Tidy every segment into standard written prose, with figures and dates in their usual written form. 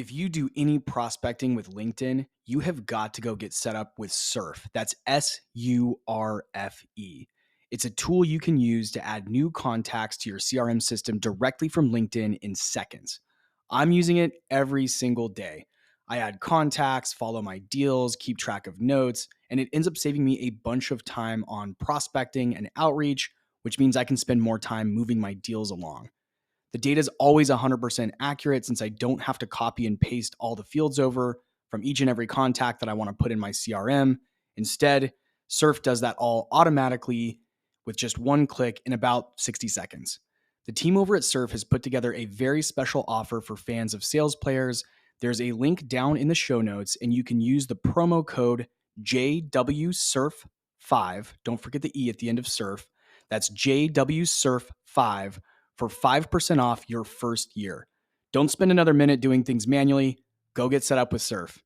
If you do any prospecting with LinkedIn, you have got to go get set up with Surf. That's SURFE. It's a tool you can use to add new contacts to your CRM system directly from LinkedIn in seconds. I'm using it every single day. I add contacts, follow my deals, keep track of notes, and it ends up saving me a bunch of time on prospecting and outreach, which means I can spend more time moving my deals along. The data is always 100% accurate since I don't have to copy and paste all the fields over from each and every contact that I want to put in my CRM. Instead, Surf does that all automatically with just one click in about 60 seconds. The team over at Surf has put together a very special offer for fans of sales players. There's a link down in the show notes, and you can use the promo code JWSURF5. Don't forget the E at the end of Surf. That's JWSURF5 for 5% off your first year. Don't spend another minute doing things manually. Go get set up with Surf.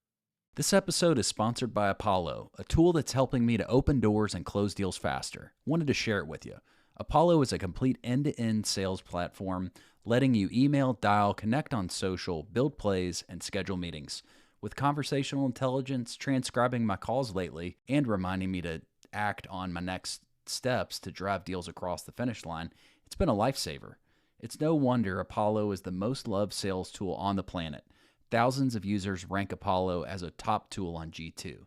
This episode is sponsored by Apollo, a tool that's helping me to open doors and close deals faster. Wanted to share it with you. Apollo is a complete end-to-end sales platform, letting you email, dial, connect on social, build plays, and schedule meetings. With conversational intelligence transcribing my calls lately and reminding me to act on my next steps to drive deals across the finish line, it's been a lifesaver. It's no wonder Apollo is the most loved sales tool on the planet. Thousands of users rank Apollo as a top tool on G2.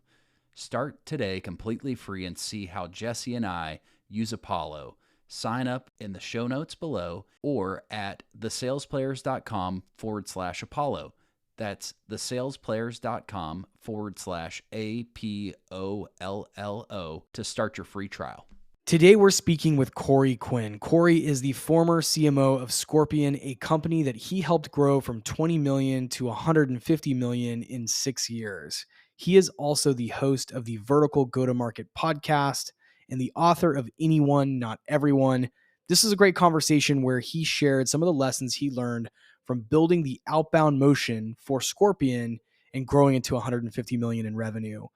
Start today completely free and see how Jesse and I use Apollo. Sign up in the show notes below or at thesalesplayers.com/Apollo. That's thesalesplayers.com/APOLLO to start your free trial. Today, we're speaking with Quinn. Corey is the former CMO of Scorpion, a company that he helped grow from 20 million to 150 million in 6 years. He is also the host of the Vertical Go-to-Market podcast and the author of Anyone, Not Everyone. This is a great conversation where he shared some of the lessons he learned from building the outbound motion for Scorpion and growing into 150 million in revenue.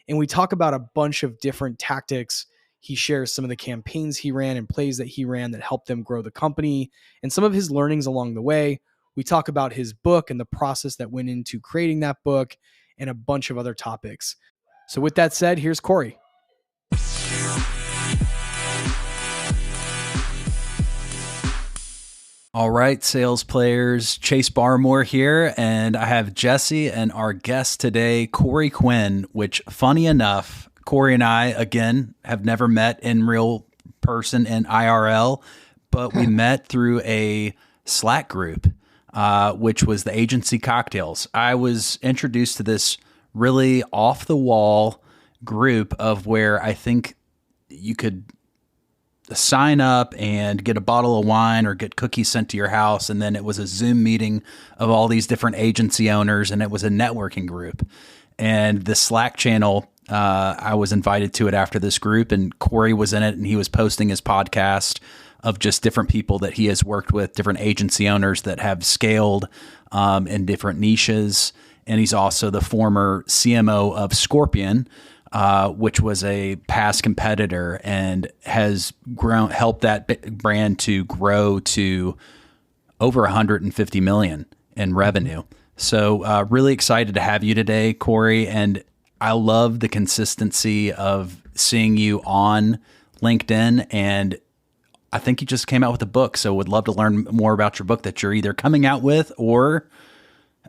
And we talk about a bunch of different tactics. He shares some of the campaigns he ran and plays that he ran that helped them grow the company and some of his learnings along the way. We talk about his book and the process that went into creating that book and a bunch of other topics. So with that said, here's Corey. All right, sales players, Chase Barmore here, and I have Jesse and our guest today, Quinn, which funny enough, Corey and I, again, have never met in real person in IRL, but we met through a Slack group, which was the Agency Cocktails. I was introduced to this really off-the-wall group of where I think you could sign up and get a bottle of wine or get cookies sent to your house, and then it was a Zoom meeting of all these different agency owners, and it was a networking group. And the Slack channel, I was invited to it after this group, and Corey was in it, and he was posting his podcast of just different people that he has worked with, different agency owners that have scaled in different niches. And he's also the former CMO of Scorpion, which was a past competitor and has helped that brand to grow to over 150 million in revenue. So really excited to have you today, Corey. And I love the consistency of seeing you on LinkedIn. And I think you just came out with a book. So would love to learn more about your book that you're either coming out with or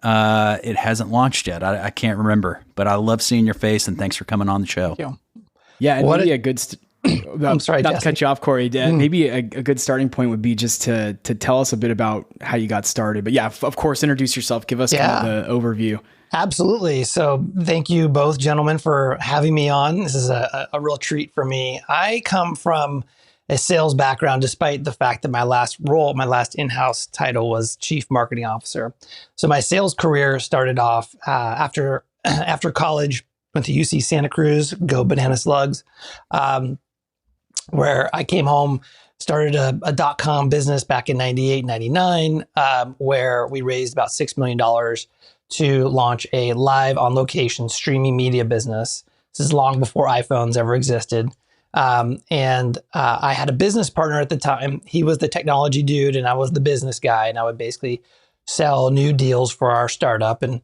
it hasn't launched yet. I can't remember, but I love seeing your face, and thanks for coming on the show. Thank you. Yeah, and maybe a good I'm sorry, not to cut you off, Corey. Maybe a good starting point would be just to tell us a bit about how you got started. But yeah, of course, introduce yourself. Give us kind of the overview. Absolutely. So thank you both, gentlemen, for having me on. This is a real treat for me. I come from a sales background, despite the fact that my last in-house title was Chief Marketing Officer. So my sales career started off after college, went to UC Santa Cruz, go Banana Slugs, where I came home, started a dot-com business back in 98, 99, where we raised about $6 million to launch a live on location streaming media business. This is long before iPhones ever existed. And I had a business partner at the time. He was the technology dude and I was the business guy. And I would basically sell new deals for our startup. And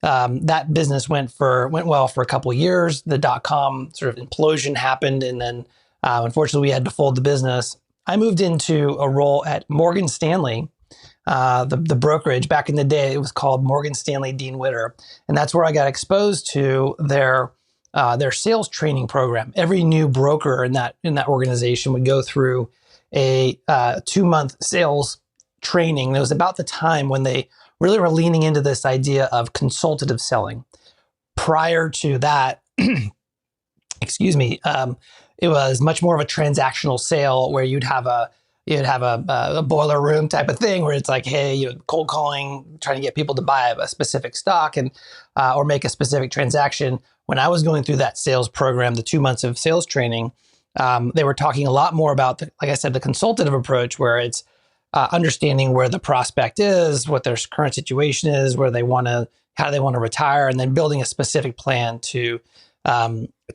that business went well for a couple of years. The .com sort of implosion happened, and then unfortunately we had to fold the business. I moved into a role at Morgan Stanley, the brokerage. Back in the day, it was called Morgan Stanley Dean Witter, and that's where I got exposed to their sales training program. Every new broker in that organization would go through a 2-month sales training. It was about the time when they really were leaning into this idea of consultative selling. Prior to that, excuse me, it was much more of a transactional sale where you'd have a boiler room type of thing where it's like, hey, cold calling, trying to get people to buy a specific stock and or make a specific transaction. When I was going through that sales program, the 2 months of sales training, they were talking a lot more about, like I said, the consultative approach, where it's understanding where the prospect is, what their current situation is, how they want to retire, and then building a specific plan to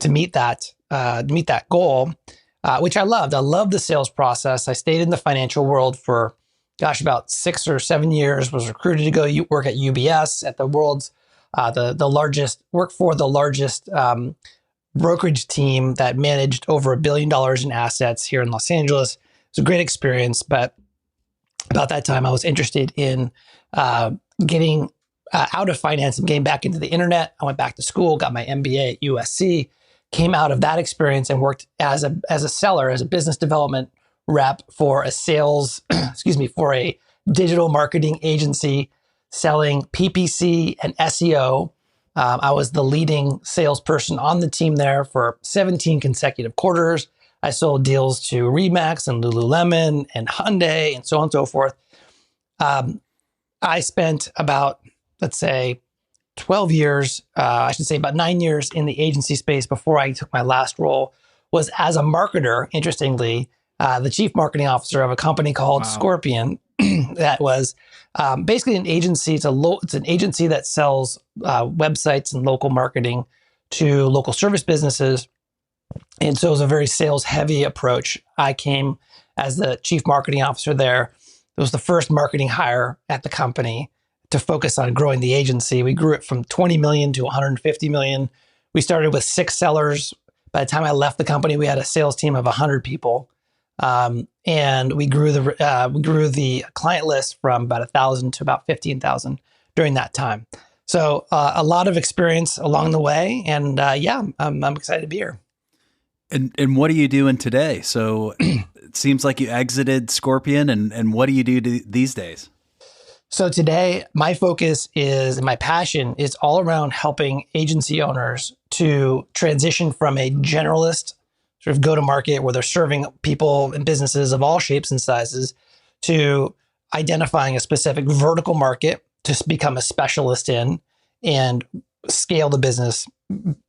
meet that goal, which I loved. I loved the sales process. I stayed in the financial world for, about 6 or 7 years. Was recruited to go work at UBS at the world's work for the largest brokerage team that managed over $1 billion in assets here in Los Angeles. It was a great experience, but about that time I was interested in getting out of finance and getting back into the internet. I went back to school, got my MBA at USC, came out of that experience and worked as a seller, as a business development rep for a for a digital marketing agency selling PPC and SEO. I was the leading salesperson on the team there for 17 consecutive quarters. I sold deals to Remax and Lululemon and Hyundai and so on and so forth. I spent about, let's say, 12 years, about 9 years in the agency space before I took my last role, was as a marketer, interestingly, the chief marketing officer of a company called Scorpion. That was basically an agency. It's an agency that sells websites and local marketing to local service businesses. And so it was a very sales heavy approach. I came as the chief marketing officer there. It was the first marketing hire at the company to focus on growing the agency. We grew it from 20 million to 150 million. We started with 6 sellers. By the time I left the company, we had a sales team of 100 people. And we grew the client list from about 1,000 to about 15,000 during that time. So a lot of experience along the way. And I'm excited to be here. And what are you doing today? So it seems like you exited Scorpion, and what do you do these days? So today, my focus and my passion is all around helping agency owners to transition from a generalist sort of go-to-market where they're serving people and businesses of all shapes and sizes to identifying a specific vertical market to become a specialist in and scale the business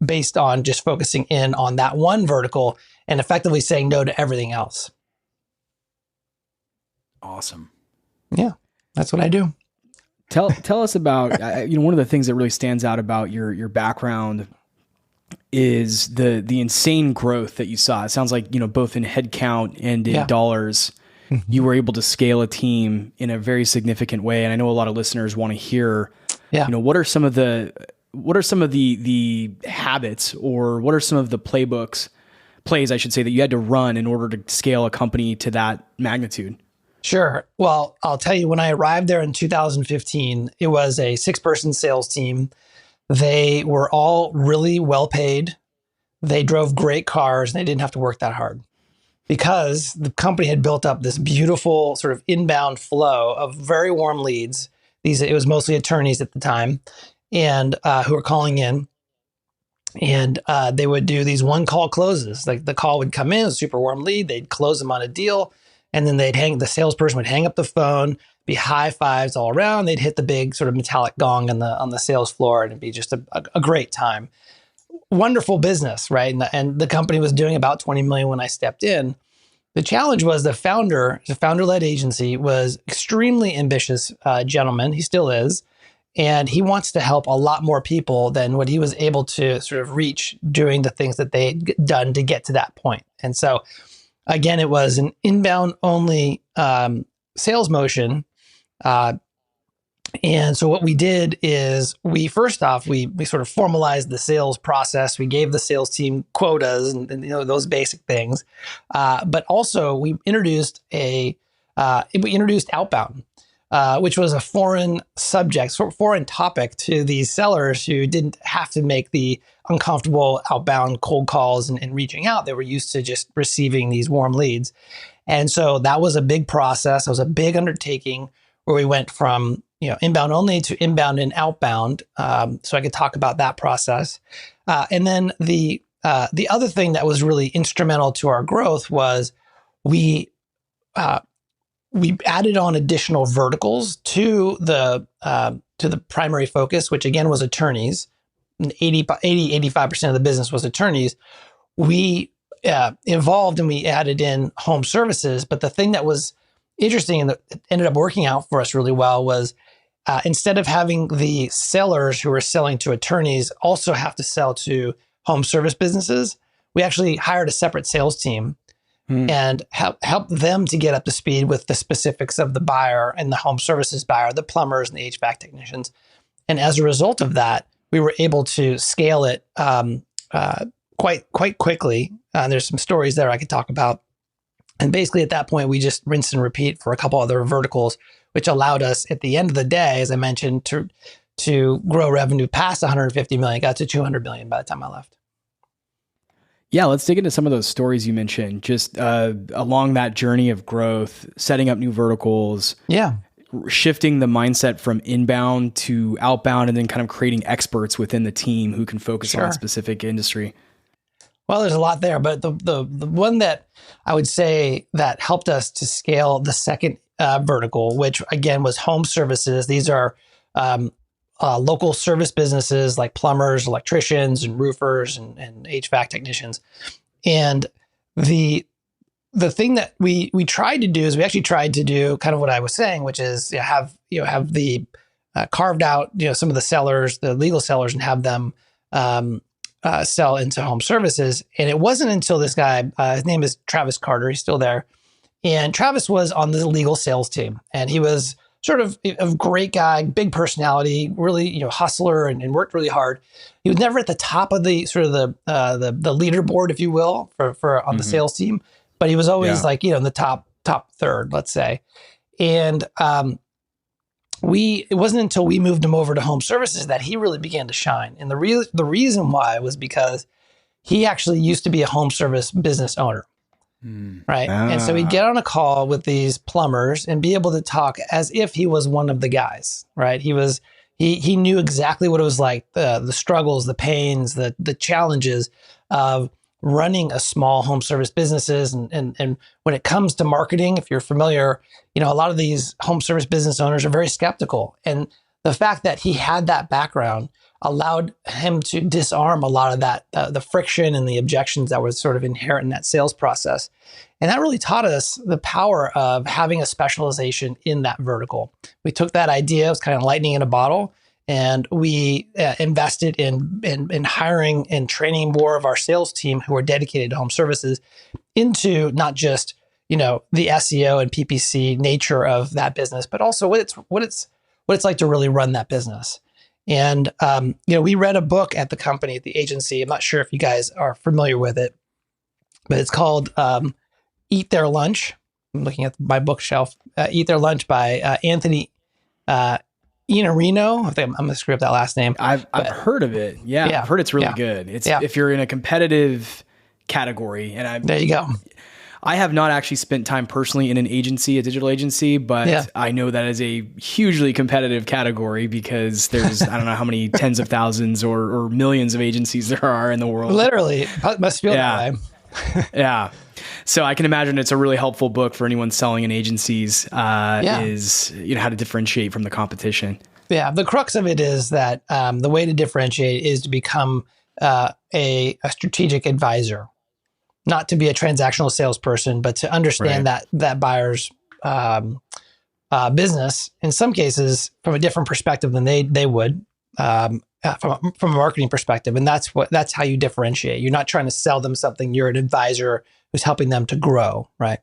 based on just focusing in on that one vertical and effectively saying no to everything else. Awesome. Yeah, that's what I do. Tell us about, one of the things that really stands out about your background is the insane growth that you saw. It sounds like, both in headcount and in dollars, you were able to scale a team in a very significant way. And I know a lot of listeners want to hear, what are some of the habits, or what are some of the plays, I should say, that you had to run in order to scale a company to that magnitude? Sure. Well, I'll tell you, when I arrived there in 2015, it was a 6-person sales team. They were all really well paid. They drove great cars and they didn't have to work that hard because the company had built up this beautiful sort of inbound flow of very warm leads. It was mostly attorneys at the time and who were calling in, and they would do these one-call closes. Like the call would come in, a super warm lead, they'd close them on a deal, and then the salesperson would hang up the phone, be high fives all around. They'd hit the big sort of metallic gong on the sales floor, and it'd be just a great time. Wonderful business, right? And the company was doing about 20 million when I stepped in. The challenge was the founder-led agency was extremely ambitious gentleman. He still is. And he wants to help a lot more people than what he was able to sort of reach doing the things that they had done to get to that point. And so, again, it was an inbound only sales motion. And so what we did is we first off, we sort of formalized the sales process. We gave the sales team quotas and those basic things. But also we introduced outbound, which was a foreign subject, foreign topic to these sellers who didn't have to make the uncomfortable outbound cold calls and reaching out. They were used to just receiving these warm leads. And so that was a big process. It was a big undertaking where we went from inbound only to inbound and outbound. So I could talk about that process. And then the other thing that was really instrumental to our growth was we added on additional verticals to the primary focus, which again was attorneys. 85% of the business was attorneys. We evolved and we added in home services. But the thing that was interesting and that ended up working out for us really well was instead of having the sellers who were selling to attorneys also have to sell to home service businesses, we actually hired a separate sales team and help them to get up to speed with the specifics of the buyer and the home services buyer, the plumbers and the HVAC technicians. And as a result of that, we were able to scale it quite quickly. There's some stories there I could talk about. And basically at that point, we just rinse and repeat for a couple other verticals, which allowed us at the end of the day, as I mentioned, to grow revenue past 150 million, got to 200 million by the time I left. Yeah, let's dig into some of those stories you mentioned, just along that journey of growth, setting up new verticals. Yeah. Shifting the mindset from inbound to outbound, and then kind of creating experts within the team who can focus on a specific industry. Well, there's a lot there, but the one that I would say that helped us to scale the second vertical, which again was home services. These are local service businesses like plumbers, electricians, and roofers, and HVAC technicians. And the thing that we tried to do is we actually tried to do kind of what I was saying, which is have the carved out some of the sellers, the legal sellers, and have them sell into home services. And it wasn't until this guy, his name is Travis Carter, he's still there. And Travis was on the legal sales team, and he was sort of a great guy, big personality, really hustler, and worked really hard. He was never at the top of the sort of the leaderboard, if you will, for on the sales team, but he was always in the top third, let's say. And it wasn't until we moved him over to home services that he really began to shine. And the reason why was because he actually used to be a home service business owner. Right. And so he'd get on a call with these plumbers and be able to talk as if he was one of the guys. Right. He knew exactly what it was like, the struggles, the pains, the challenges of running a small home service businesses. And when it comes to marketing, if you're familiar, a lot of these home service business owners are very skeptical. And the fact that he had that background allowed him to disarm a lot of that, the friction and the objections that were sort of inherent in that sales process. And that really taught us the power of having a specialization in that vertical. We took that idea, it was kind of lightning in a bottle, and we invested in hiring and training more of our sales team who are dedicated to home services into not just, the SEO and PPC nature of that business, but also what it's like to really run that business. And, we read a book at the company, at the agency. I'm not sure if you guys are familiar with it, but it's called Eat Their Lunch. I'm looking at my bookshelf. Eat Their Lunch by Anthony Iannarino. I think I'm going to screw up that last name. I've heard of it. Yeah, I've heard it's really good. It's if you're in a competitive category, and there you go. I have not actually spent time personally in an agency, a digital agency, but I know that is a hugely competitive category because there's, I don't know how many tens of thousands or millions of agencies there are in the world. Literally, it must feel that way. Yeah. So I can imagine it's a really helpful book for anyone selling in agencies, is, how to differentiate from the competition. Yeah. The crux of it is that the way to differentiate is to become a strategic advisor. Not to be a transactional salesperson, but to understand that buyer's business in some cases from a different perspective than they would from a marketing perspective, and that's how you differentiate. You're not trying to sell them something. You're an advisor who's helping them to grow, right?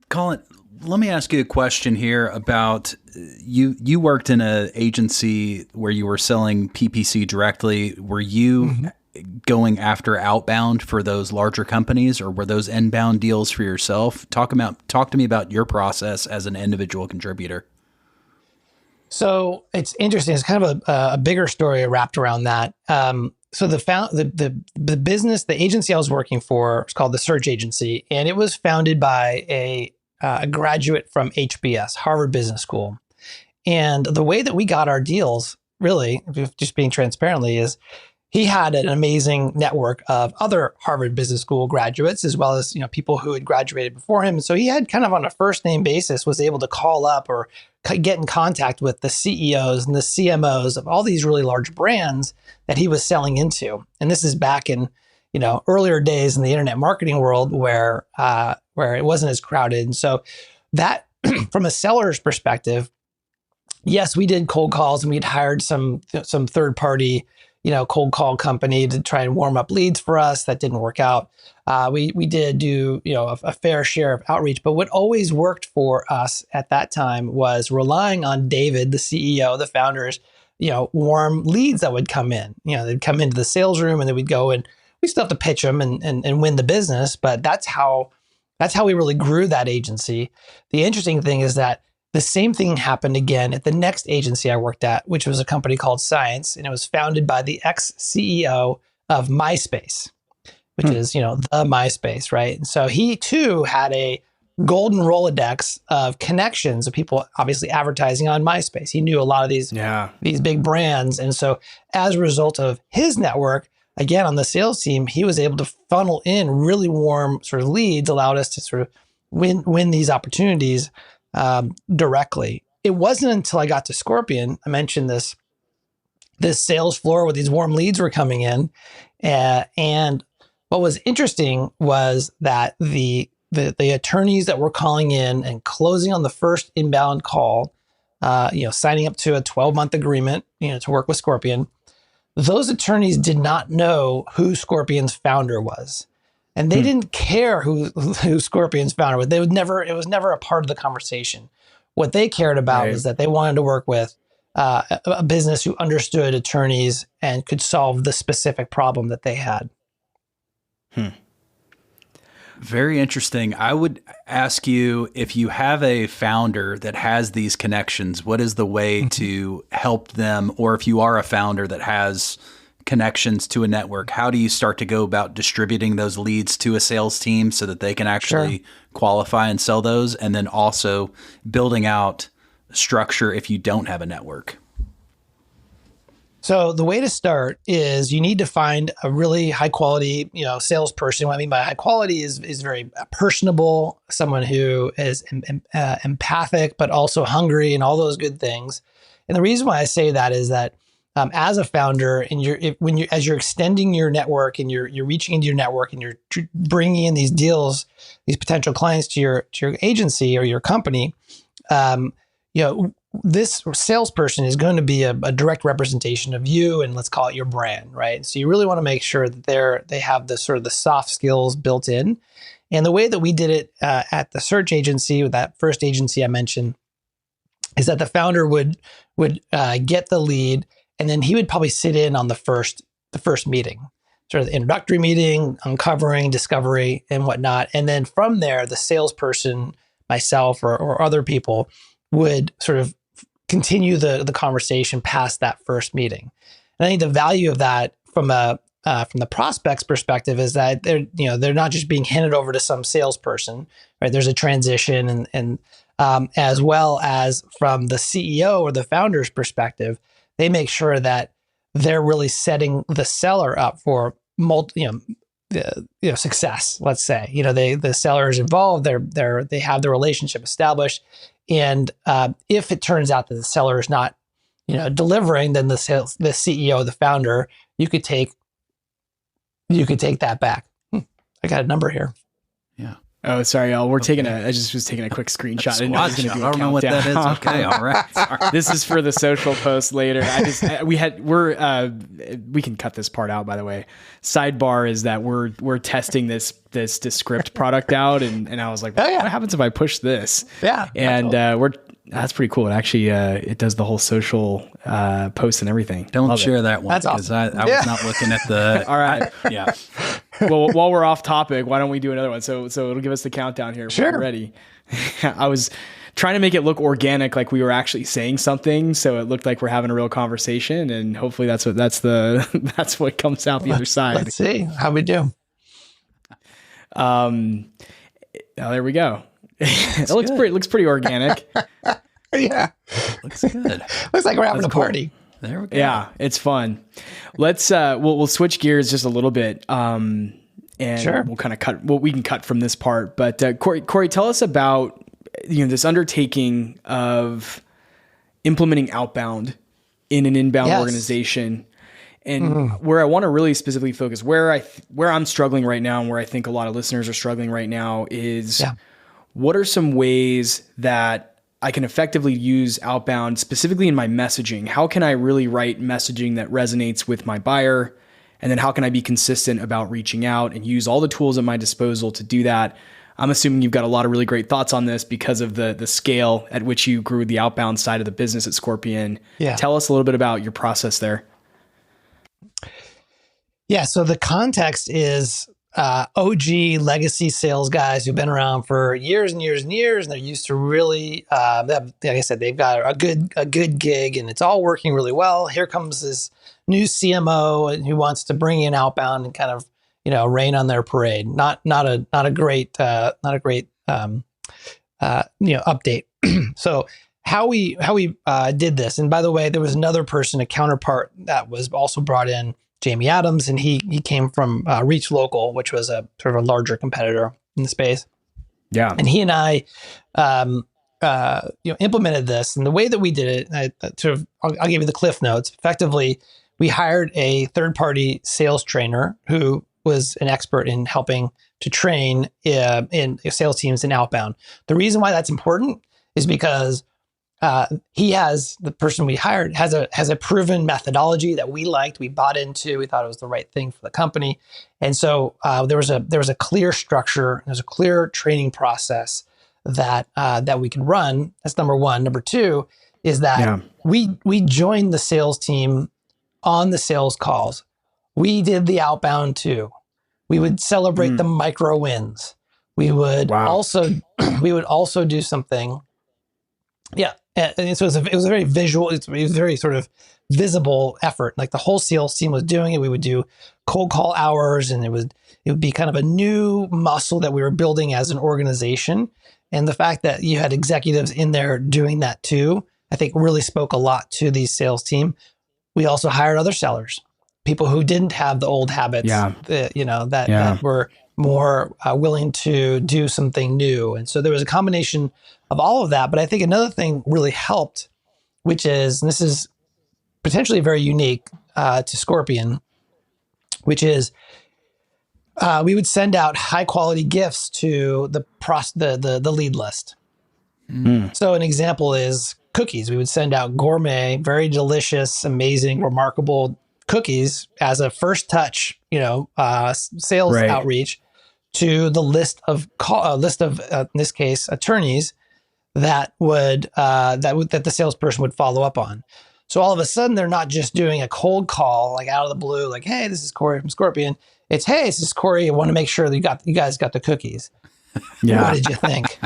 Collin, let me ask you a question here about you worked in an agency where you were selling PPC directly. Were you going after outbound for those larger companies, or were those inbound deals for yourself? Talk to me about your process as an individual contributor. So it's interesting. It's kind of a bigger story wrapped around that. So the business, the agency I was working for, was called the Search Agency, and it was founded by a graduate from HBS, Harvard Business School. And the way that we got our deals, really, just being transparently, is he had an amazing network of other Harvard Business School graduates, as well as people who had graduated before him. And so he had kind of on a first name basis was able to call up or get in contact with the CEOs and the CMOs of all these really large brands that he was selling into. And this is back in earlier days in the internet marketing world where it wasn't as crowded. And so that from a seller's perspective, yes, we did cold calls and we'd hired some third party cold call company to try and warm up leads for us. That didn't work out. We did do, a fair share of outreach, but what always worked for us at that time was relying on David, the CEO, the founders, warm leads that would come in. They'd come into the sales room and then we'd go and we still have to pitch them and win the business, but that's how we really grew that agency. The interesting thing is that the same thing happened again at the next agency I worked at, which was a company called Science, and it was founded by the ex-CEO of MySpace, which is, the MySpace, right? And so he too had a golden Rolodex of connections of people obviously advertising on MySpace. He knew a lot of these big brands. And so as a result of his network, again, on the sales team, he was able to funnel in really warm sort of leads, allowed us to sort of win these opportunities directly. It wasn't until I got to Scorpion, I mentioned this sales floor where these warm leads were coming in. And what was interesting was that the attorneys that were calling in and closing on the first inbound call, signing up to a 12-month agreement, to work with Scorpion, those attorneys did not know who Scorpion's founder was. And they didn't care who Scorpion's founder was. It was never a part of the conversation. What they cared about was that they wanted to work with a business who understood attorneys and could solve the specific problem that they had. Very interesting. I would ask you, if you have a founder that has these connections, what is the way to help them? Or if you are a founder that has connections to a network, how do you start to go about distributing those leads to a sales team so that they can actually qualify and sell those? And then also building out structure if you don't have a network. So the way to start is you need to find a really high quality, salesperson. What I mean by high quality is very personable, someone who is empathic, but also hungry and all those good things. And the reason why I say that is that as a founder, and as you're extending your network and you're reaching into your network and you're bringing in these deals, these potential clients to your agency or your company, this salesperson is going to be a direct representation of you, and let's call it your brand, right? So you really want to make sure that they have the sort of the soft skills built in. And the way that we did it at the search agency, with that first agency I mentioned, is that the founder would get the lead, and then he would probably sit in on the first meeting, sort of the introductory meeting, uncovering, discovery, and whatnot. And then from there, the salesperson, myself or other people, would sort of continue the conversation past that first meeting. And I think the value of that from the prospect's perspective is that they're not just being handed over to some salesperson, right? There's a transition, and as well as from the CEO or the founder's perspective, they make sure that they're really setting the seller up for success. Let's say the seller is involved, they have the relationship established. And if it turns out that the seller is not, delivering, then the CEO, the founder, you could take that back. I got a number here. Yeah. Oh, sorry, y'all. I just was taking a quick screenshot. I didn't know I was going to do a I don't know what that is. Okay, all right. Sorry. This is for the social post later. We can cut this part out, by the way. Sidebar is that we're testing this Descript product out, and I was like, what happens if I push this? Yeah. And that's pretty cool. It actually it does the whole social post and everything. Don't share that one. That's awesome. I was not looking at the. All right. Yeah. Well, while we're off topic, why don't we do another one? So it'll give us the countdown here. Sure. We're ready. I was trying to make it look organic, like we were actually saying something, so it looked like we're having a real conversation, and hopefully that's what comes out the other side. Let's see how we do. There we go. It looks pretty organic. Yeah, Looks good. looks like we're having a party. There we go. Yeah, it's fun. Let's we'll switch gears just a little bit. And Sure. we'll kind of cut what we can cut from this part. But Corey, tell us about this undertaking of implementing outbound in an inbound organization, and where I want to really specifically focus, where I'm struggling right now, and where I think a lot of listeners are struggling right now is what are some ways that I can effectively use outbound, specifically in my messaging? How can I really write messaging that resonates with my buyer? And then how can I be consistent about reaching out and use all the tools at my disposal to do that? I'm assuming you've got a lot of really great thoughts on this because of the scale at which you grew the outbound side of the business at Scorpion. Yeah. Tell us a little bit about your process there. Yeah. So the context is OG legacy sales guys who've been around for years and years and years, and they're used to really, like I said, they've got a good gig, and it's all working really well. Here comes this new CMO who wants to bring in outbound and kind of rain on their parade. Not a great update. So how we did this, and by the way, there was another person, a counterpart that was also brought in, Jamie Adams, and he came from Reach Local, which was a sort of a larger competitor in the space. Yeah. And he and I, implemented this, and the way that we did it, I'll give you the cliff notes. Effectively, we hired a third-party sales trainer who was an expert in helping to train in sales teams in outbound. The reason why that's important is because the person we hired has a proven methodology that we liked, we bought into, we thought it was the right thing for the company. And so there was a clear structure, there's a clear training process that we could run. That's number one. Number two is that we joined the sales team on the sales calls. We did the outbound too. We would celebrate the micro wins. We would also do something. Yeah. And so it was a very visual, it was a very sort of visible effort. Like the whole sales team was doing it. We would do cold call hours, and it would be kind of a new muscle that we were building as an organization. And the fact that you had executives in there doing that too, I think really spoke a lot to the sales team. We also hired other sellers, people who didn't have the old habits, that were more willing to do something new. And so there was a combination of all of that. But I think another thing really helped, which is, and this is potentially very unique to Scorpion, which is we would send out high quality gifts to the lead list. So an example is cookies. We would send out gourmet, very delicious, amazing, remarkable cookies as a first touch, sales outreach to the list of in this case attorneys that the salesperson would follow up on. So all of a sudden, they're not just doing a cold call like out of the blue, like, "Hey, this is Corey from Scorpion." It's, "Hey, this is Corey. I want to make sure that you guys got the cookies." Yeah. What did you think?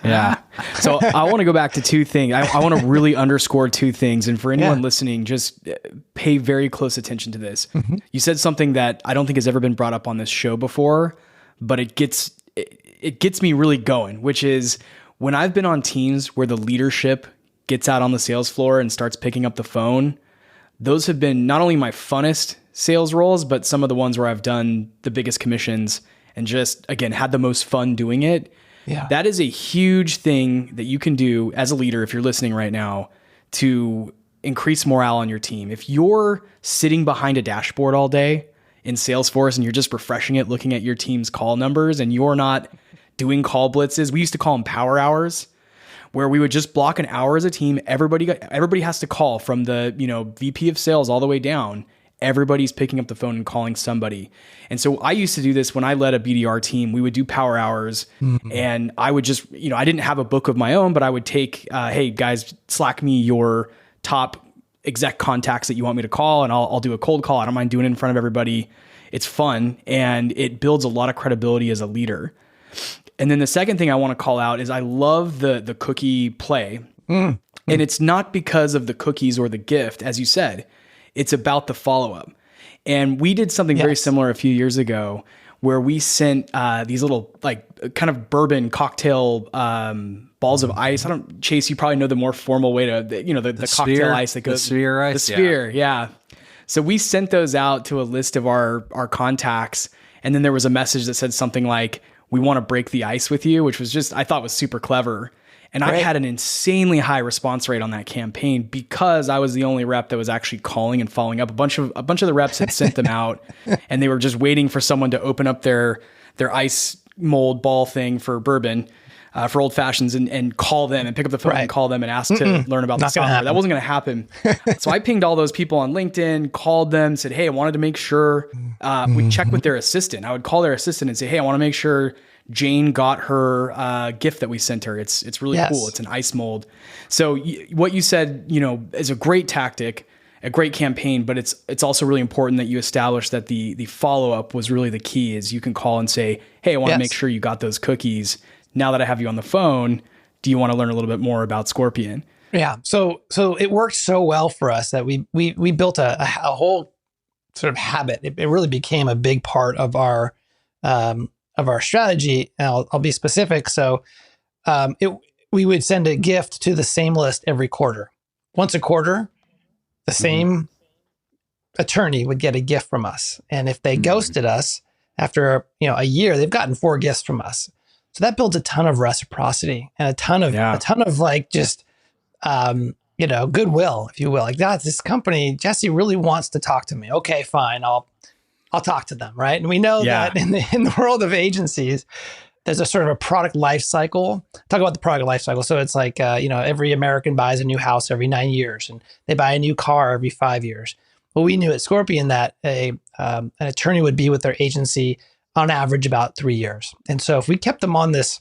Yeah. So I want to go back to two things. I want to really underscore two things. And for anyone listening, just pay very close attention to this. Mm-hmm. You said something that I don't think has ever been brought up on this show before, but it gets me really going, which is when I've been on teams where the leadership gets out on the sales floor and starts picking up the phone, those have been not only my funnest sales roles, but some of the ones where I've done the biggest commissions and just, again, had the most fun doing it. Yeah. That is a huge thing that you can do as a leader, if you're listening right now, to increase morale on your team. If you're sitting behind a dashboard all day in Salesforce and you're just refreshing it, looking at your team's call numbers, and you're not doing call blitzes. We used to call them power hours, where we would just block an hour as a team. Everybody has to call from the, VP of sales all the way down. Everybody's picking up the phone and calling somebody. And so I used to do this when I led a BDR team. We would do power hours, and I would just, I didn't have a book of my own, but I would take, hey guys, Slack me your top exec contacts that you want me to call, and I'll do a cold call. I don't mind doing it in front of everybody. It's fun, and it builds a lot of credibility as a leader. And then the second thing I want to call out is I love the cookie play. And it's not because of the cookies or the gift, as you said. It's about the follow-up. And we did something very similar a few years ago where we sent these little kind of bourbon cocktail balls of ice. Chase, you probably know the more formal way to, the cocktail sphere, ice that goes. The sphere ice. The sphere, yeah. So we sent those out to a list of our contacts. And then there was a message that said something like, we want to break the ice with you, which was just, I thought was super clever. And I had an insanely high response rate on that campaign because I was the only rep that was actually calling and following up. A bunch of the reps had sent them out, and they were just waiting for someone to open up their ice mold ball thing for bourbon, for old fashions, and call them and pick up the phone and call them and ask to learn about the software. That wasn't going to happen. So I pinged all those people on LinkedIn, called them, said, hey, I wanted to make sure we check with their assistant. I would call their assistant and say, hey, I want to make sure Jane got her gift that we sent her. It's really cool. It's an ice mold. So what you said, is a great tactic, a great campaign, but it's also really important that you establish that the follow-up was really the key. Is you can call and say, hey, I want to make sure you got those cookies. Now that I have you on the phone, do you want to learn a little bit more about Scorpion? Yeah. So it worked so well for us that we built a whole sort of habit. It really became a big part of our strategy. And I'll be specific. So we would send a gift to the same list every quarter. Once a quarter, the same attorney would get a gift from us. And if they ghosted us after a year, they've gotten 4 gifts from us. So that builds a ton of reciprocity and a ton of goodwill, if you will. Like, God, this company, Jesse really wants to talk to me. Okay, fine. I'll talk to them, right? And we know that in the world of agencies, there's a sort of a product life cycle. Talk about the product life cycle. So it's like, every American buys a new house every 9 years, and they buy a new car every 5 years. Well, we knew at Scorpion that an attorney would be with their agency on average about 3 years. And so if we kept them on this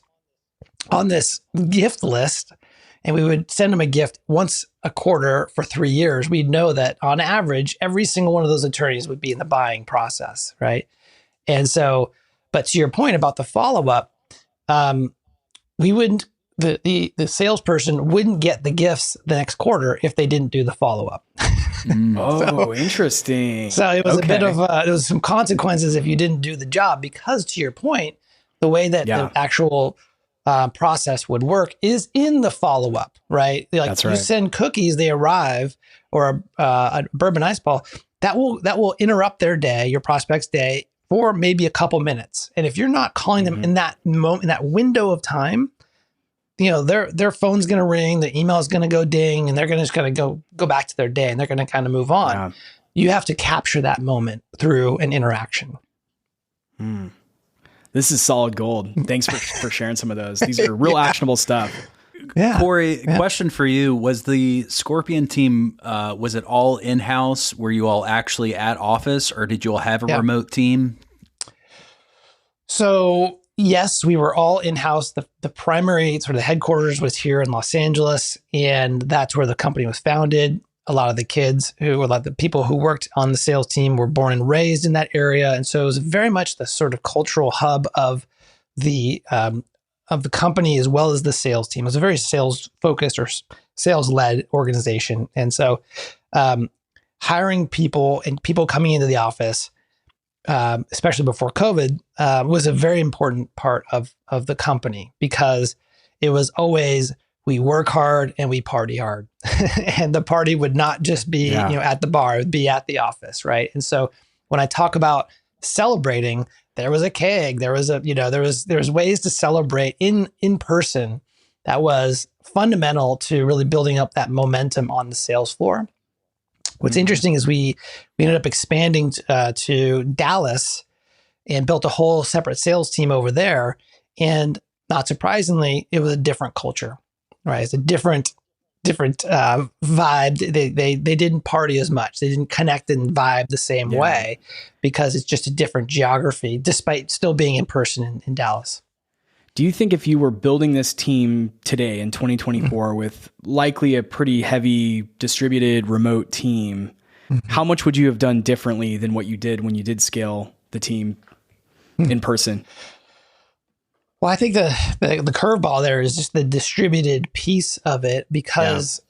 gift list, and we would send them a gift once a quarter for 3 years, we'd know that on average, every single one of those attorneys would be in the buying process, right? And so, but to your point about the follow-up, we wouldn't, the salesperson wouldn't get the gifts the next quarter if they didn't do the follow-up. Interesting. So it was a bit of, there was some consequences if you didn't do the job, because to your point, the way that the actual process would work is in the follow-up, right? Like you send cookies, they arrive, or a bourbon ice ball, that will interrupt their day, your prospect's day, for maybe a couple minutes. And if you're not calling them in that moment, in that window of time, their phone's going to ring, the email is going to go ding, and they're going to go back to their day, and they're going to kind of move on. Yeah. You have to capture that moment through an interaction. This is solid gold. Thanks for sharing some of those. These are real actionable stuff. Yeah. Corey, question for you. Was the Scorpion team, was it all in-house? Were you all actually at office, or did you all have a remote team? So yes, we were all in-house. The primary sort of the headquarters was here in Los Angeles, and that's where the company was founded. A lot of the kids the people who worked on the sales team were born and raised in that area. And so it was very much the sort of cultural hub of the company, as well as the sales team. It was a very sales focused or sales led organization. And so hiring people and people coming into the office, especially before COVID, was a very important part of the company, because it was always, we work hard and we party hard. And the party would not just be at the bar, it would be at the office, right? And so when I talk about celebrating, there was a keg, there was ways to celebrate in person that was fundamental to really building up that momentum on the sales floor. What's interesting is we ended up expanding to Dallas and built a whole separate sales team over there. And not surprisingly, it was a different culture, right? It's a different vibe. They didn't party as much. They didn't connect and vibe the same way because it's just a different geography, despite still being in person in Dallas. Do you think if you were building this team today in 2024 with likely a pretty heavy distributed remote team, how much would you have done differently than what you did when you did scale the team in person? Well, I think the curveball there is just the distributed piece of it because,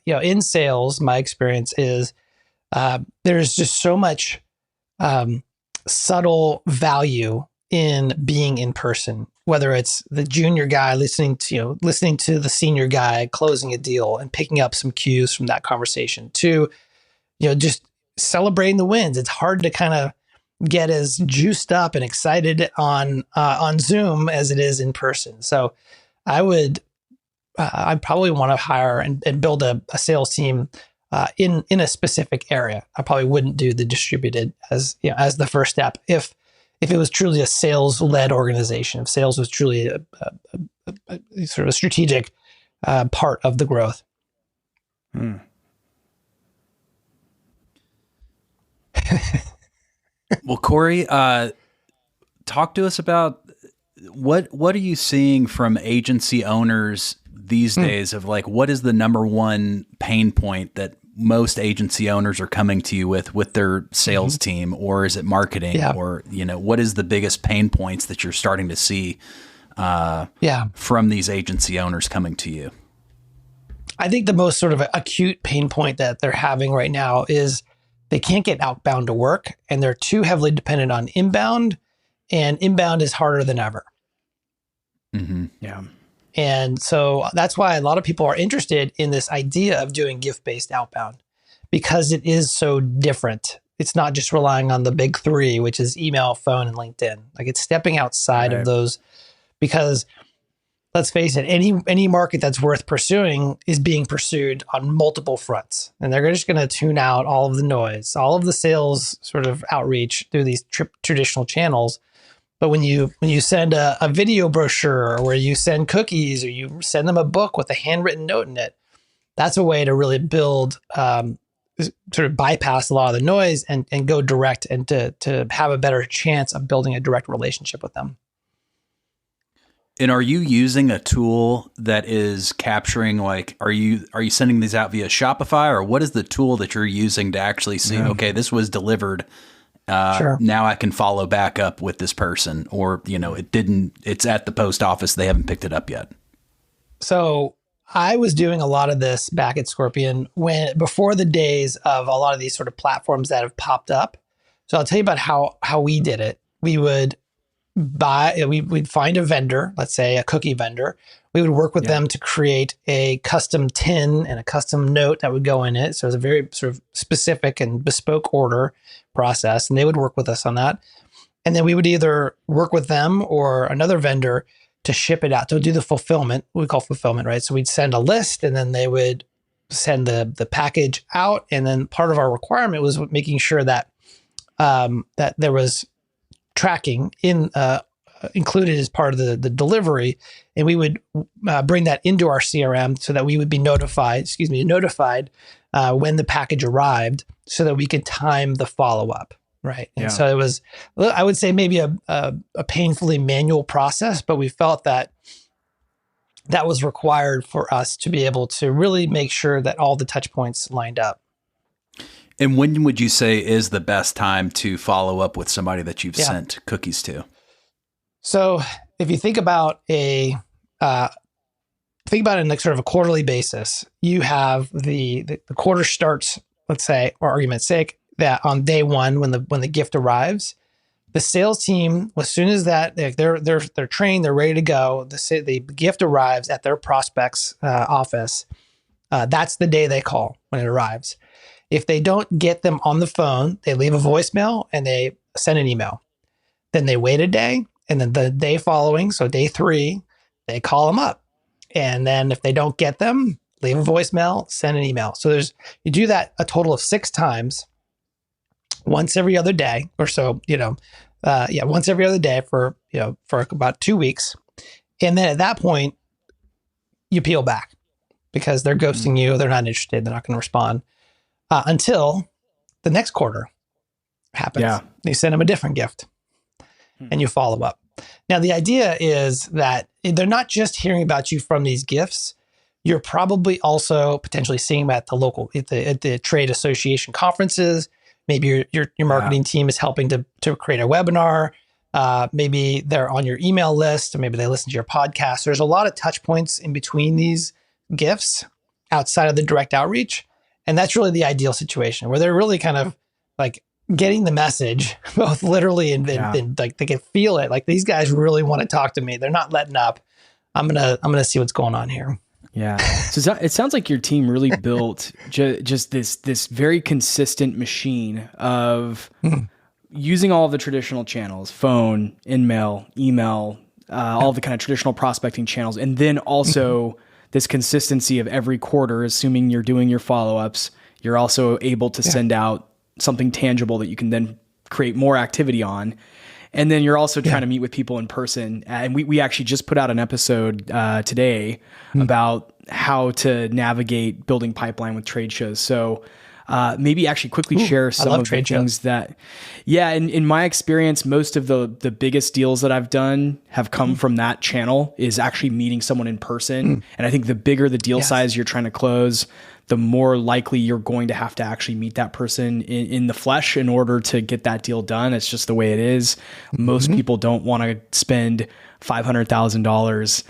in sales, my experience is there's just so much subtle value in being in person, whether it's the junior guy listening to the senior guy closing a deal and picking up some cues from that conversation to, just celebrating the wins. It's hard to kind of get as juiced up and excited on Zoom as it is in person. So I'd probably want to hire and build a sales team in a specific area. I probably wouldn't do the distributed as the first step if it was truly a sales led organization, if sales was truly a sort of a strategic part of the growth. Well, Corey, talk to us about what are you seeing from agency owners these days of like, what is the number one pain point that most agency owners are coming to you with their sales team, or is it marketing or, what is the biggest pain points that you're starting to see from these agency owners coming to you? I think the most sort of acute pain point that they're having right now is they can't get outbound to work, and they're too heavily dependent on inbound, and inbound is harder than ever. Yeah. And so that's why a lot of people are interested in this idea of doing gift-based outbound, because it is so different. It's not just relying on the big three, which is email, phone, and LinkedIn. Like, it's stepping outside of those, because let's face it, any market that's worth pursuing is being pursued on multiple fronts. And they're just going to tune out all of the noise, all of the sales sort of outreach through these traditional channels. But when you send a video brochure, or where you send cookies, or you send them a book with a handwritten note in it, that's a way to really build, sort of bypass a lot of the noise and go direct, and to have a better chance of building a direct relationship with them. And are you using a tool that is capturing, like, are you sending these out via Shopify, or what is the tool that you're using to actually see, okay, this was delivered. Now I can follow back up with this person, or, it's at the post office. They haven't picked it up yet. So I was doing a lot of this back at Scorpion before the days of a lot of these sort of platforms that have popped up. So I'll tell you about how we did it. We would we'd find a vendor, let's say a cookie vendor. We would work with them to create a custom tin and a custom note that would go in it. So it was a very sort of specific and bespoke order process, and they would work with us on that. And then we would either work with them or another vendor to ship it out, to do the fulfillment. We call fulfillment, right? So we'd send a list, and then they would send the package out. And then part of our requirement was making sure that that there was tracking included as part of the delivery, and we would bring that into our CRM so that we would be notified when the package arrived, so that we could time the follow-up, right? And so it was, I would say, maybe a painfully manual process, but we felt that was required for us to be able to really make sure that all the touch points lined up. And when would you say is the best time to follow up with somebody that you've sent cookies to? So if you think about it in like sort of a quarterly basis, you have the quarter starts, let's say, or argument's sake, that on day one, when the gift arrives, the sales team, as soon as that they're trained, they're ready to go, the gift arrives at their prospect's office. That's the day they call when it arrives. If they don't get them on the phone, they leave a voicemail and they send an email. Then they wait a day, and then the day following, so day 3, they call them up. And then if they don't get them, leave a voicemail, send an email. So you do that a total of 6 times, once every other day or so, once every other day for about 2 weeks. And then at that point, you peel back because they're ghosting you. They're not interested. They're not going to respond until the next quarter happens. Yeah. You send them a different gift and you follow up. Now, the idea is that they're not just hearing about you from these gifts. You're probably also potentially seeing them at the local, at the trade association conferences. Maybe your marketing team is helping to create a webinar. Maybe they're on your email list, or maybe they listen to your podcast. There's a lot of touch points in between these gifts outside of the direct outreach. And that's really the ideal situation where they're really kind of like getting the message, both literally and like they can feel it. Like these guys really want to talk to me. They're not letting up. I'm gonna see what's going on here. Yeah. So it sounds like your team really built just this very consistent machine of using all of the traditional channels, phone, email, all the kind of traditional prospecting channels. And then also this consistency of every quarter, assuming you're doing your follow-ups, you're also able to send out something tangible that you can then create more activity on. And then you're also trying to meet with people in person. And we actually just put out an episode today about how to navigate building pipeline with trade shows. So maybe actually quickly share some of the things that, in my experience, most of the biggest deals that I've done have come from that channel, is actually meeting someone in person. And I think the bigger the deal size you're trying to close, the more likely you're going to have to actually meet that person in the flesh in order to get that deal done. It's just the way it is. Most people don't want to spend $500,000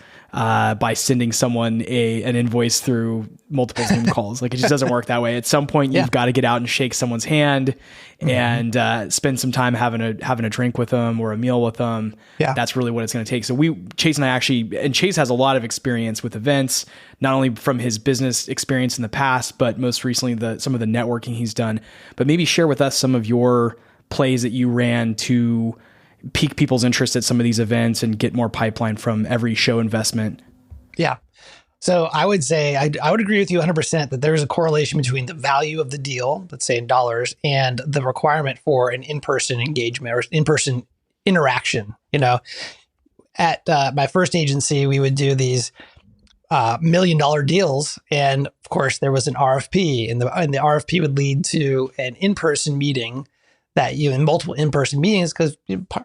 by sending someone an invoice through multiple Zoom calls. Like it just doesn't work that way. At some point, you've got to get out and shake someone's hand and spend some time having a drink with them or a meal with them. Yeah. That's really what it's going to take. So Chase and I Chase has a lot of experience with events, not only from his business experience in the past, but most recently some of the networking he's done. But maybe share with us some of your plays that you ran to pique people's interest at some of these events and get more pipeline from every show investment. Yeah. So I would say, I would agree with you 100% that there's a correlation between the value of the deal, let's say in dollars, and the requirement for an in-person engagement or in-person interaction. You know, at my first agency, we would do these $1 million deals. And of course there was an RFP and the RFP would lead to an in-person meeting that you in multiple in-person meetings, because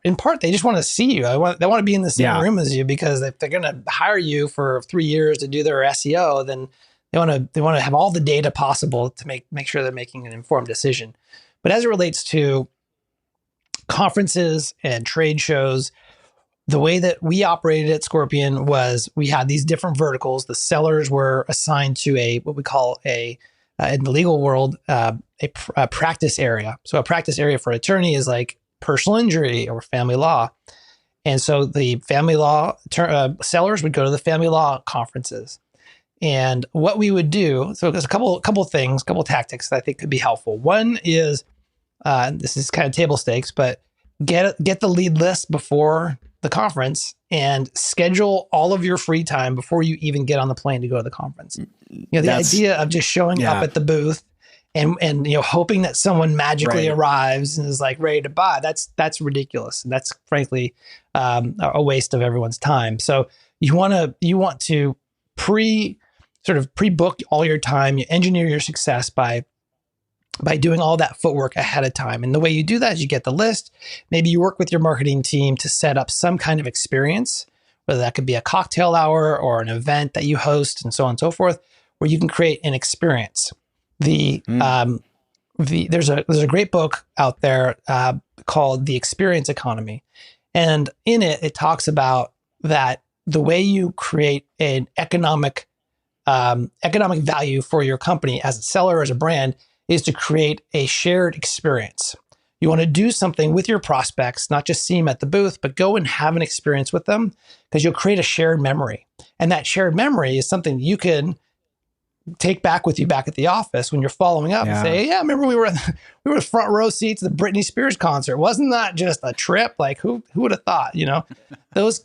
in part, they just want to see you. They want to be in the same room as you, because if they're going to hire you for 3 years to do their SEO, then they want to have all the data possible to make sure they're making an informed decision. But as it relates to conferences and trade shows, the way that we operated at Scorpion was we had these different verticals. The sellers were assigned to what we call in the legal world, a practice area. So a practice area for an attorney is like personal injury or family law. And so the family law sellers would go to the family law conferences. And what we would do, so there's a couple tactics that I think could be helpful. One is, this is kind of table stakes, but get the lead list before the conference and schedule all of your free time before you even get on the plane to go to the conference. You know, the idea of just showing up at the booth and you know, hoping that someone magically arrives and is like ready to buy, that's ridiculous. And that's frankly a waste of everyone's time. So you want to pre-book all your time. You engineer your success by doing all that footwork ahead of time. And the way you do that is you get the list. Maybe you work with your marketing team to set up some kind of experience, whether that could be a cocktail hour or an event that you host and so on and so forth, where you can create an experience. There's a great book out there called The Experience Economy. And in it talks about that the way you create an economic value for your company as a seller, as a brand, is to create a shared experience. You want to do something with your prospects, not just see them at the booth, but go and have an experience with them, because you'll create a shared memory. And that shared memory is something you can take back with you back at the office when you're following up and say, yeah, remember we were front row seats at the Britney Spears concert. Wasn't that just a trip? Like who would have thought, you know, those,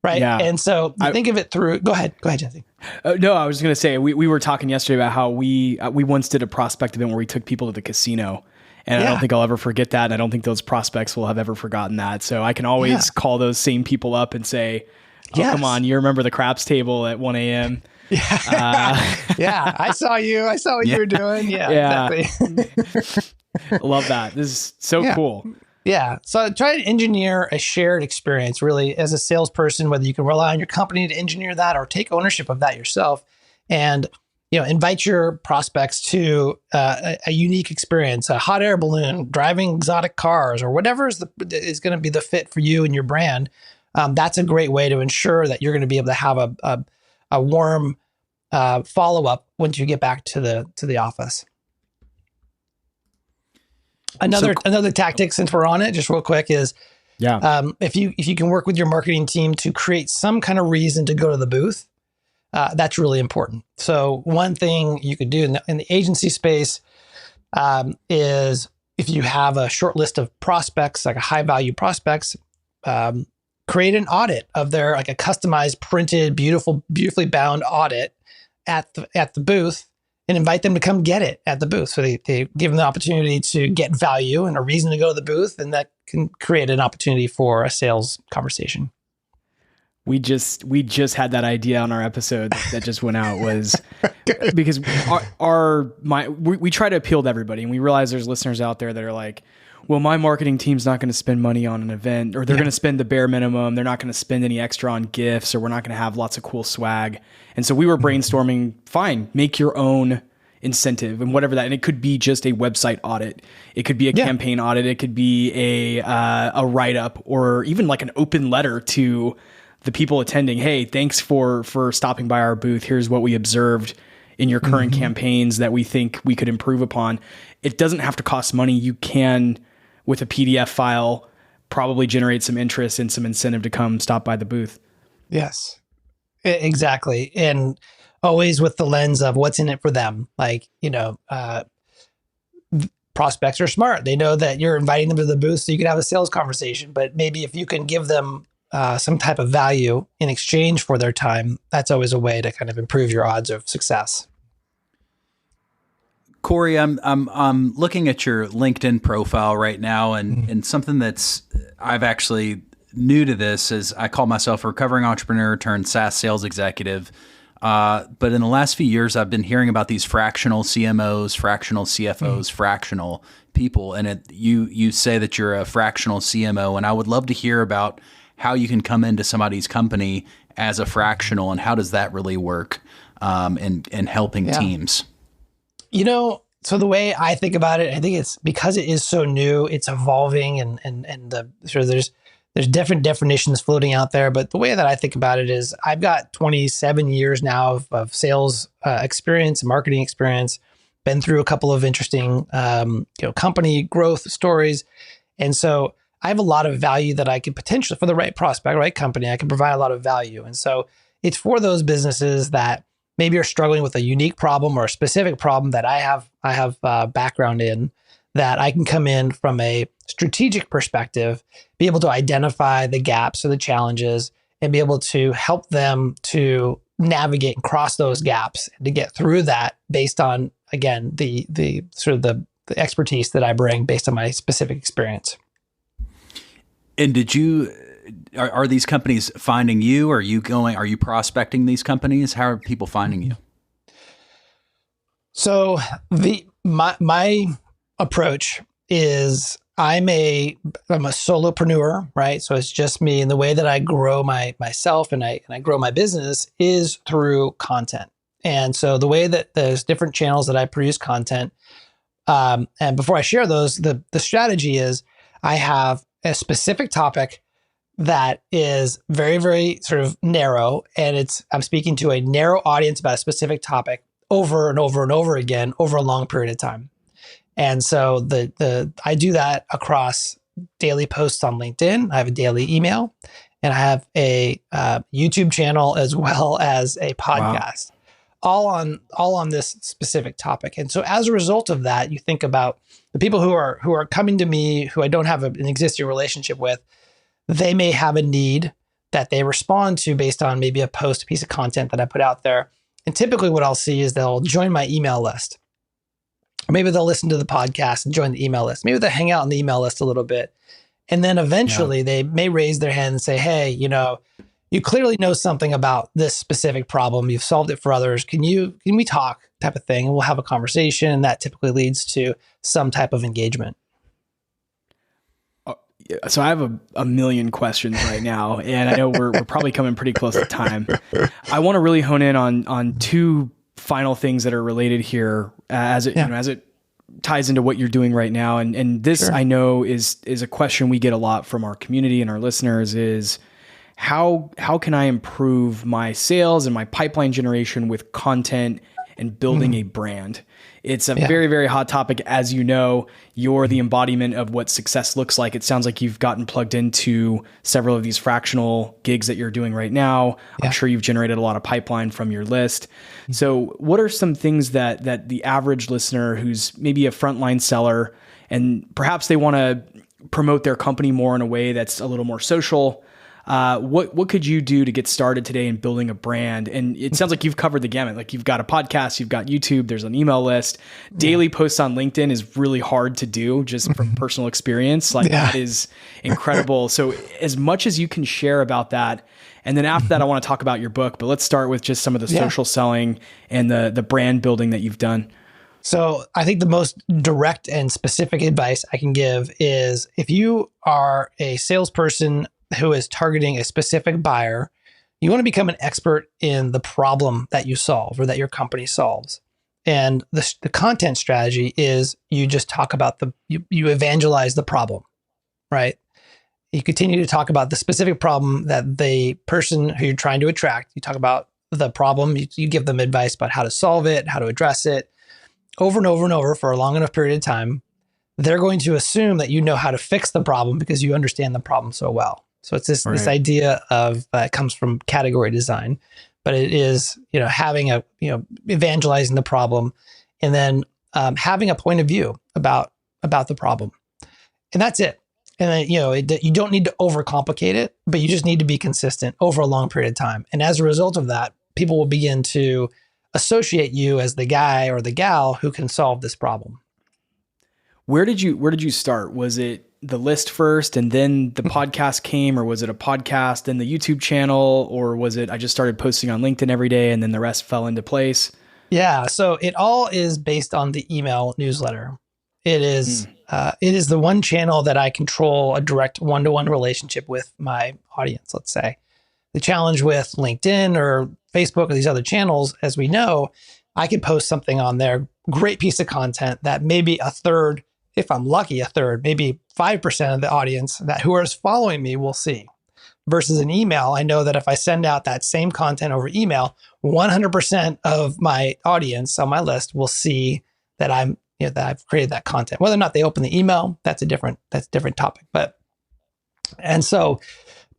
right. Yeah. And so think of it through, go ahead, Jesse. No, I was going to say, we were talking yesterday about how we once did a prospect event where we took people to the casino, and I don't think I'll ever forget that. And I don't think those prospects will have ever forgotten that. So I can always call those same people up and say, Oh, Yes. come on. You remember the craps table at 1 a.m.? Yeah. Yeah. I saw you. I saw what you were doing. Yeah. Exactly. Love that. This is so cool. Yeah. So try to engineer a shared experience really as a salesperson, whether you can rely on your company to engineer that or take ownership of that yourself. And, invite your prospects to a unique experience, a hot air balloon, driving exotic cars, or whatever is going to be the fit for you and your brand. That's a great way to ensure that you're going to be able to have a warm follow-up once you get back to the office. Another tactic, since we're on it, just real quick, is if you can work with your marketing team to create some kind of reason to go to the booth, that's really important. So one thing you could do in the agency space is if you have a short list of prospects, like a high value prospects, create an audit of their, like a customized, printed, beautifully bound audit at the booth, and invite them to come get it at the booth. So they give them the opportunity to get value and a reason to go to the booth, and that can create an opportunity for a sales conversation. We just had that idea on our episode that just went out, was because we try to appeal to everybody, and we realize there's listeners out there that are like, well, my marketing team's not going to spend money on an event, or they're going to spend the bare minimum. They're not going to spend any extra on gifts, or we're not going to have lots of cool swag. And so we were brainstorming, fine, make your own incentive and whatever that. And it could be just a website audit. It could be a campaign audit. It could be a write-up, or even like an open letter to the people attending. Hey, thanks for stopping by our booth. Here's what we observed in your current campaigns that we think we could improve upon. It doesn't have to cost money. You can, with a PDF file, probably generate some interest and some incentive to come stop by the booth. Yes, exactly. And always with the lens of what's in it for them. Like, prospects are smart. They know that you're inviting them to the booth so you can have a sales conversation, but maybe if you can give them some type of value in exchange for their time, that's always a way to kind of improve your odds of success. Corey, I'm looking at your LinkedIn profile right now, and something that's I've actually new to this is I call myself a recovering entrepreneur turned SaaS sales executive. But in the last few years, I've been hearing about these fractional CMOs, fractional CFOs, fractional people, and you say that you're a fractional CMO, and I would love to hear about how you can come into somebody's company as a fractional, and how does that really work in helping teams? So the way I think about it, I think it's because it is so new, it's evolving, and the sort of there's different definitions floating out there. But the way that I think about it is I've got 27 years now of sales experience, marketing experience, been through a couple of interesting company growth stories. And so I have a lot of value that I could potentially, for the right prospect, right company, I can provide a lot of value. And so it's for those businesses that maybe are struggling with a unique problem or a specific problem that I have background in, that I can come in from a strategic perspective, be able to identify the gaps or the challenges, and be able to help them to navigate and cross those gaps and to get through that based on, again, the sort of the expertise that I bring based on my specific experience. And are these companies finding you? Are you prospecting these companies? How are people finding you? So my approach is I'm a solopreneur, right? So it's just me, and the way that I grow myself and I grow my business is through content. And so the way that there's different channels that I produce content, and before I share those, the strategy is I have a specific topic that is very, very sort of narrow, and I'm speaking to a narrow audience about a specific topic over and over and over again over a long period of time. And so I do that across daily posts on LinkedIn. I have a daily email, and I have a YouTube channel as well as a podcast, all on this specific topic. And so as a result of that, you think about the people who are coming to me who I don't have an existing relationship with. They may have a need that they respond to based on maybe a piece of content that I put out there. And typically what I'll see is they'll join my email list. Or maybe they'll listen to the podcast and join the email list. Maybe they'll hang out on the email list a little bit. And then eventually they may raise their hand and say, hey, you clearly know something about this specific problem. You've solved it for others. Can we talk type of thing? And we'll have a conversation. And that typically leads to some type of engagement. So I have a million questions right now, and I know we're probably coming pretty close to time. I want to really hone in on two final things that are related here as it ties into what you're doing right now. And this, sure, I know is a question we get a lot from our community and our listeners is how can I improve my sales and my pipeline generation with content and building a brand? It's a very, very hot topic. As you know, you're the embodiment of what success looks like. It sounds like you've gotten plugged into several of these fractional gigs that you're doing right now. I'm sure you've generated a lot of pipeline from your list. So what are some things that the average listener who's maybe a frontline seller and perhaps they want to promote their company more in a way that's a little more social, what could you do to get started today in building a brand? And it sounds like you've covered the gamut. Like you've got a podcast, you've got YouTube, there's an email list. Daily posts on LinkedIn is really hard to do just from personal experience. Like that is incredible. So as much as you can share about that, and then after that, I want to talk about your book, but let's start with just some of the social selling and the brand building that you've done. So I think the most direct and specific advice I can give is if you are a salesperson who is targeting a specific buyer, you want to become an expert in the problem that you solve or that your company solves. And the content strategy is you just talk about you evangelize the problem, right? You continue to talk about the specific problem that the person who you're trying to attract, you talk about the problem, you give them advice about how to solve it, how to address it over and over and over for a long enough period of time. They're going to assume that you know how to fix the problem because you understand the problem so well. So it's this idea of it comes from category design, but it is, having evangelizing the problem and then having a point of view about the problem. And that's it. And then, you don't need to overcomplicate it, but you just need to be consistent over a long period of time. And as a result of that, people will begin to associate you as the guy or the gal who can solve this problem. Where did you start? Was it the list first and then the podcast came, or was it a podcast and the YouTube channel, or was it I just started posting on LinkedIn every day and then the rest fell into place? Yeah, so it all is based on the email newsletter. It is the one channel that I control a direct one-to-one relationship with my audience, let's say. The challenge with LinkedIn or Facebook or these other channels, as we know, I could post something on there, great piece of content that maybe a third, if I'm lucky, maybe 5% of the audience who is following me will see. Versus an email, I know that if I send out that same content over email, 100% of my audience on my list will see that that I've created that content. Whether or not they open the email, that's a different topic. And so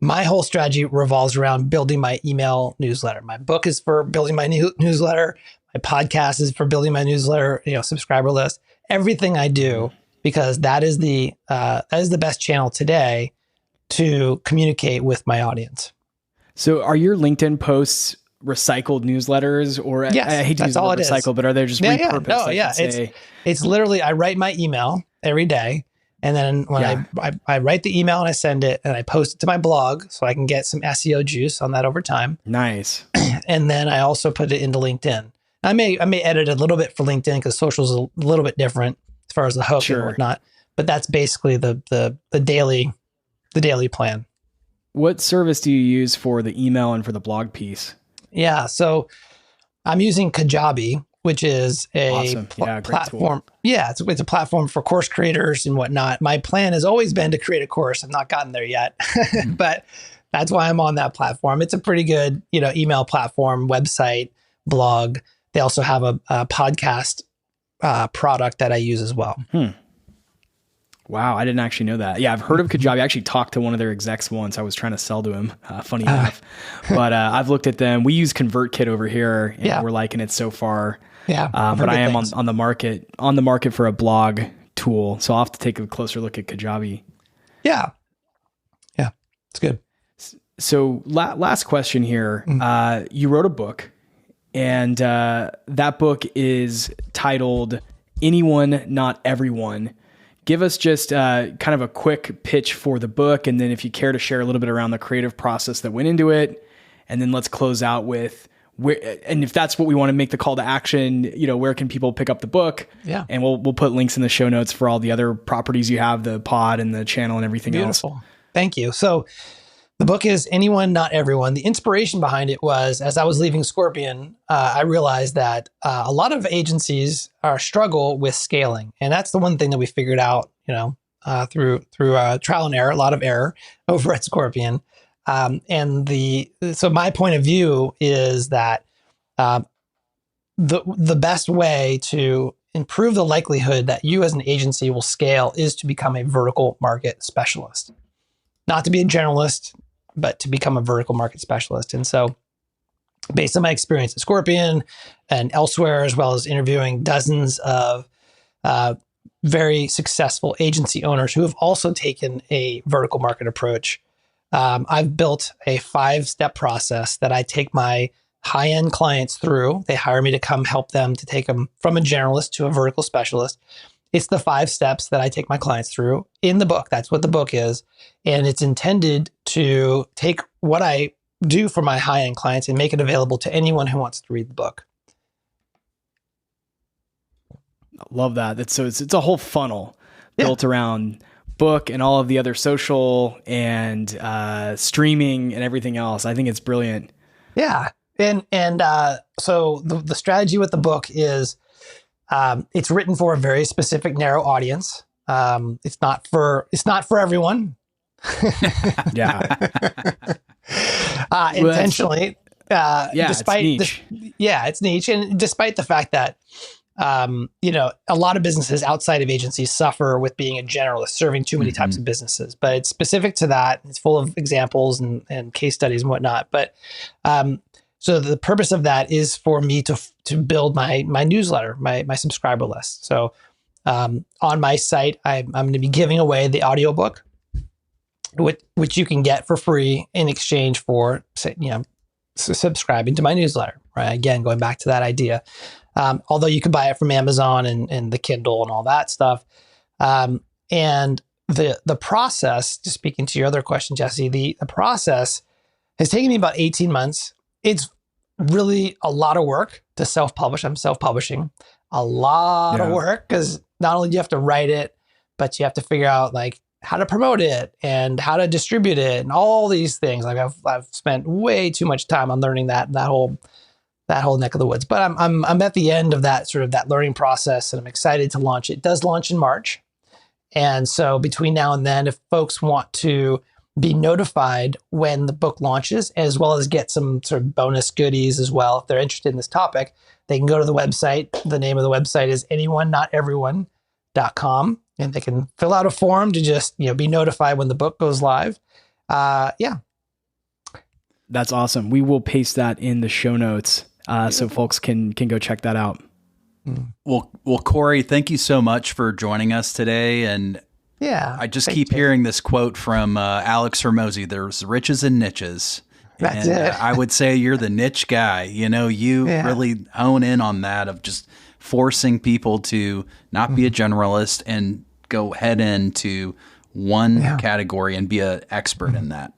my whole strategy revolves around building my email newsletter. My book is for building my newsletter. My podcast is for building my newsletter, subscriber list. Everything I do, because that is the best channel today to communicate with my audience. So are your LinkedIn posts recycled newsletters, or yes, I hate to use the word recycle, but are they just repurposed? It's literally, I write my email every day. And then when I write the email and I send it and I post it to my blog so I can get some SEO juice on that over time. Nice. And then I also put it into LinkedIn. I may edit a little bit for LinkedIn because social is a little bit different as far as the hook and whatnot. But that's basically the daily plan. What service do you use for the email and for the blog piece? Yeah, so I'm using Kajabi, which is a platform. Yeah, it's a platform for course creators and whatnot. My plan has always been to create a course. I've not gotten there yet, but that's why I'm on that platform. It's a pretty good, email platform, website, blog. They also have a podcast product that I use as well. Wow, I didn't actually know that. Yeah, I've heard of Kajabi. I actually talked to one of their execs once. I was trying to sell to him, funny enough. But I've looked at them. We use ConvertKit over here, and we're liking it so far. Yeah, but I am on the market for a blog tool. So I'll have to take a closer look at Kajabi. Yeah, it's good. So last question here. You wrote a book, and that book is titled Anyone, Not Everyone. Give us just kind of a quick pitch for the book, and then if you care to share a little bit around the creative process that went into it, and then let's close out with where, and if that's what we want to make the call to action, where can people pick up the book? Yeah. And we'll put links in the show notes for all the other properties you have, the pod and the channel and everything else. Beautiful. Thank you. So the book is Anyone, Not Everyone. The inspiration behind it was, as I was leaving Scorpion, I realized that a lot of agencies struggle with scaling. And that's the one thing that we figured out, through trial and error, a lot of error over at Scorpion. So my point of view is that the best way to improve the likelihood that you as an agency will scale is to become a vertical market specialist. Not to be a generalist, but to become a vertical market specialist. And so based on my experience at Scorpion and elsewhere, as well as interviewing dozens of very successful agency owners who have also taken a vertical market approach, I've built a 5-step process that I take my high-end clients through. They hire me to come help them to take them from a generalist to a vertical specialist. It's the 5 steps that I take my clients through in the book. That's what the book is. And it's intended to take what I do for my high-end clients and make it available to anyone who wants to read the book. I love that. It's a whole funnel built around book and all of the other social and streaming and everything else. I think it's brilliant. Yeah. And so the strategy with the book is it's written for a very specific narrow audience. It's not for everyone. Yeah. Intentionally. Despite it's niche. It's niche. And despite the fact that, a lot of businesses outside of agencies suffer with being a generalist, serving too many types of businesses, but it's specific to that. It's full of examples and case studies and whatnot. But, so the purpose of that is for me to build my newsletter, my subscriber list. So, on my site, I'm going to be giving away the audiobook, which you can get for free in exchange for, subscribing to my newsletter, right? Again, going back to that idea. Although you can buy it from Amazon and the Kindle and all that stuff. And the process, just speaking to your other question, Jesse, the process has taken me about 18 months. It's really a lot of work to self-publish. I'm self-publishing. A lot of work, because not only do you have to write it, but you have to figure out how to promote it and how to distribute it and all these things. I've spent way too much time on learning that whole neck of the woods. But I'm at the end of that learning process, and I'm excited to launch it. It does launch in March. And so between now and then, if folks want to be notified when the book launches, as well as get some sort of bonus goodies as well, if they're interested in this topic, they can go to the website. The name of the website is anyonenoteveryone.com, and they can fill out a form to just, be notified when the book goes live. That's awesome. We will paste that in the show notes. So folks can go check that out. Well, Corey, thank you so much for joining us today. And I just keep hearing this quote from Alex Hormozy: "There's riches and niches." That's it. I would say you're the niche guy. You really hone in on that of just forcing people to not be a generalist and go head into one category and be an expert in that.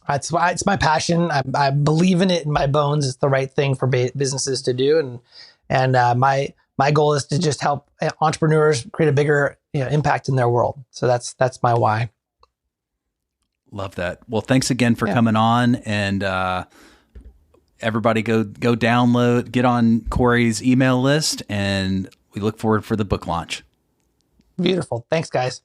It's my passion. I believe in it in my bones. It's the right thing for businesses to do. And my goal is to just help entrepreneurs create a bigger impact in their world. So that's my why. Love that. Well, thanks again for coming on, and everybody go download, get on Corey's email list, and we look forward for the book launch. Beautiful. Thanks, guys.